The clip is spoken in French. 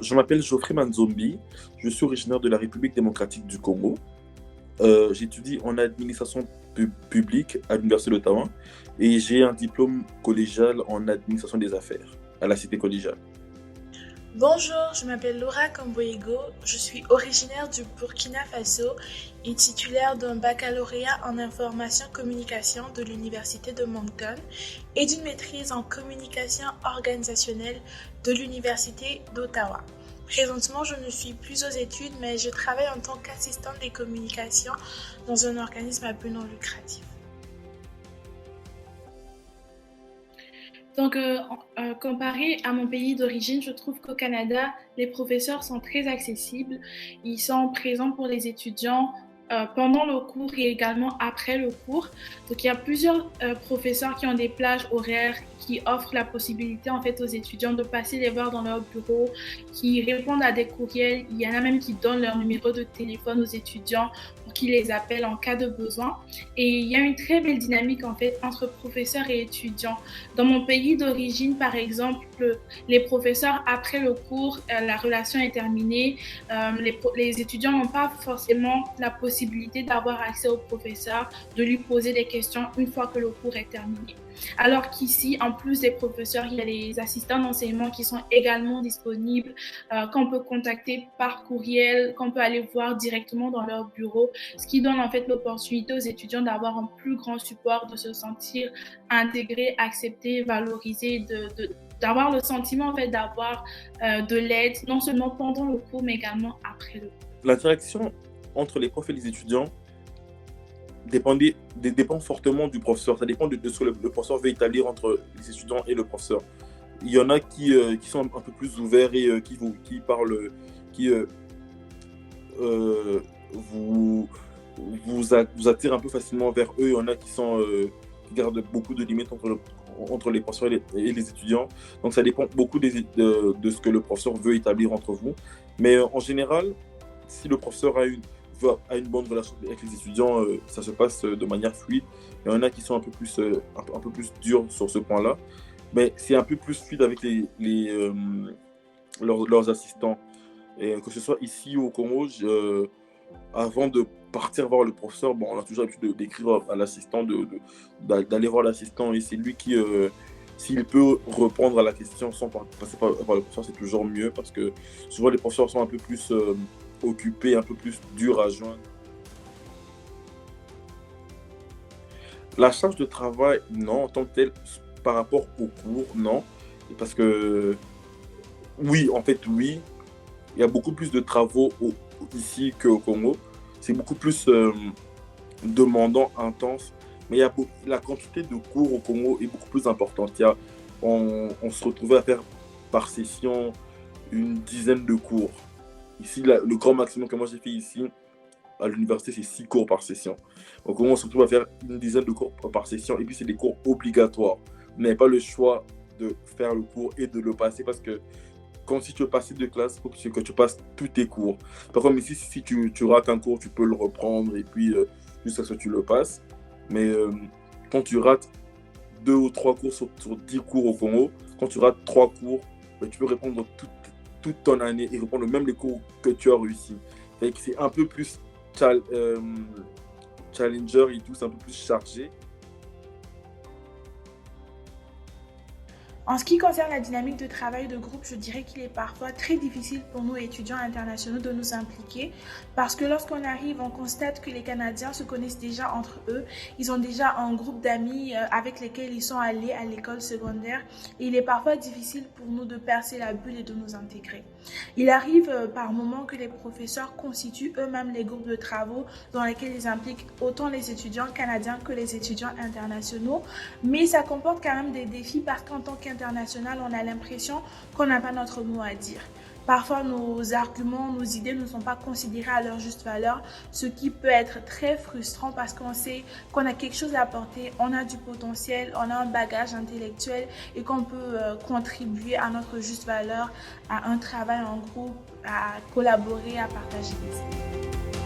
Je m'appelle Geoffrey Manzombi, je suis originaire de la République démocratique du Congo. J'étudie en administration publique à l'Université d'Ottawa et j'ai un diplôme collégial en administration des affaires à la Cité collégiale. Bonjour, je m'appelle Laura Kamboego, je suis originaire du Burkina Faso et titulaire d'un baccalauréat en information communication de l'Université de Moncton et d'une maîtrise en communication organisationnelle de l'Université d'Ottawa. Présentement, je ne suis plus aux études, mais je travaille en tant qu'assistante des communications dans un organisme à but non lucratif. Comparé à mon pays d'origine, je trouve qu'au Canada, les professeurs sont très accessibles. Ils sont présents pour les étudiants pendant le cours et également après le cours. Donc, il y a plusieurs professeurs qui ont des plages horaires qui offrent la possibilité en fait aux étudiants de passer les voir dans leur bureau, qui répondent à des courriels. Il y en a même qui donnent leur numéro de téléphone aux étudiants pour qu'ils les appellent en cas de besoin. Et il y a une très belle dynamique en fait entre professeurs et étudiants. Dans mon pays d'origine, par exemple, les professeurs, après le cours, la relation est terminée. Les étudiants n'ont pas forcément la possibilité d'avoir accès au professeur, de lui poser des questions une fois que le cours est terminé. Alors qu'ici, en plus des professeurs, il y a les assistants d'enseignement qui sont également disponibles, qu'on peut contacter par courriel, qu'on peut aller voir directement dans leur bureau, ce qui donne en fait l'opportunité aux étudiants d'avoir un plus grand support, de se sentir intégrés, acceptés, valorisés, d'avoir le sentiment en fait d'avoir de l'aide, non seulement pendant le cours, mais également après le cours. L'interaction entre les profs et les étudiants dépend fortement du professeur. Ça dépend de ce que le professeur veut établir entre les étudiants et le professeur. Il y en a qui sont un peu plus ouverts et qui parlent, qui vous, vous attirent un peu facilement vers eux. Il y en a qui gardent beaucoup de limites entre les professeurs et les étudiants. Donc ça dépend beaucoup de ce que le professeur veut établir entre vous. Mais en général, si le professeur a une bonne relation avec les étudiants, ça se passe de manière fluide. Il y en a qui sont un peu plus durs sur ce point-là, mais c'est un peu plus fluide avec leurs assistants. Et que ce soit ici ou au Congo, avant de partir voir le professeur, bon, on a toujours l'habitude d'écrire à l'assistant, d'aller voir l'assistant, et c'est lui qui, s'il peut répondre à la question sans passer par le professeur, c'est toujours mieux, parce que souvent les professeurs sont un peu plus occupés, un peu plus durs à joindre. La charge de travail, non, en tant que telle, par rapport au cours, non. Parce que, oui, en fait, oui, il y a beaucoup plus de travaux ici qu'au Congo. C'est beaucoup plus demandant, intense. Mais la quantité de cours au Congo est beaucoup plus importante. On se retrouvait à faire par session une dizaine de cours. Ici, le grand maximum que moi j'ai fait ici, à l'université, c'est 6 cours par session. Donc, on se retrouve à faire une dizaine de cours par session. Et puis, c'est des cours obligatoires. Vous n'avez pas le choix de faire le cours et de le passer, parce que quand si tu veux passer de classe, il faut que tu passes tous tes cours. Par contre, ici, si tu rates un cours, tu peux le reprendre et puis jusqu'à ce que tu le passes. Mais quand tu rates 2 ou 3 cours sur 10 cours au Congo, quand tu rates 3 cours, ben, tu peux répondre toute ton année et répondre même les cours que tu as réussi. C'est un peu plus challenger et tout, c'est un peu plus chargé. En ce qui concerne la dynamique de travail de groupe, je dirais qu'il est parfois très difficile pour nous, étudiants internationaux, de nous impliquer parce que lorsqu'on arrive, on constate que les Canadiens se connaissent déjà entre eux. Ils ont déjà un groupe d'amis avec lesquels ils sont allés à l'école secondaire et il est parfois difficile pour nous de percer la bulle et de nous intégrer. Il arrive par moments que les professeurs constituent eux-mêmes les groupes de travaux dans lesquels ils impliquent autant les étudiants canadiens que les étudiants internationaux, mais ça comporte quand même des défis parce qu'en tant qu'international, on a l'impression qu'on n'a pas notre mot à dire. Parfois, nos arguments, nos idées ne sont pas considérées à leur juste valeur, ce qui peut être très frustrant parce qu'on sait qu'on a quelque chose à apporter, on a du potentiel, on a un bagage intellectuel et qu'on peut contribuer à notre juste valeur, à un travail en groupe, à collaborer, à partager des idées.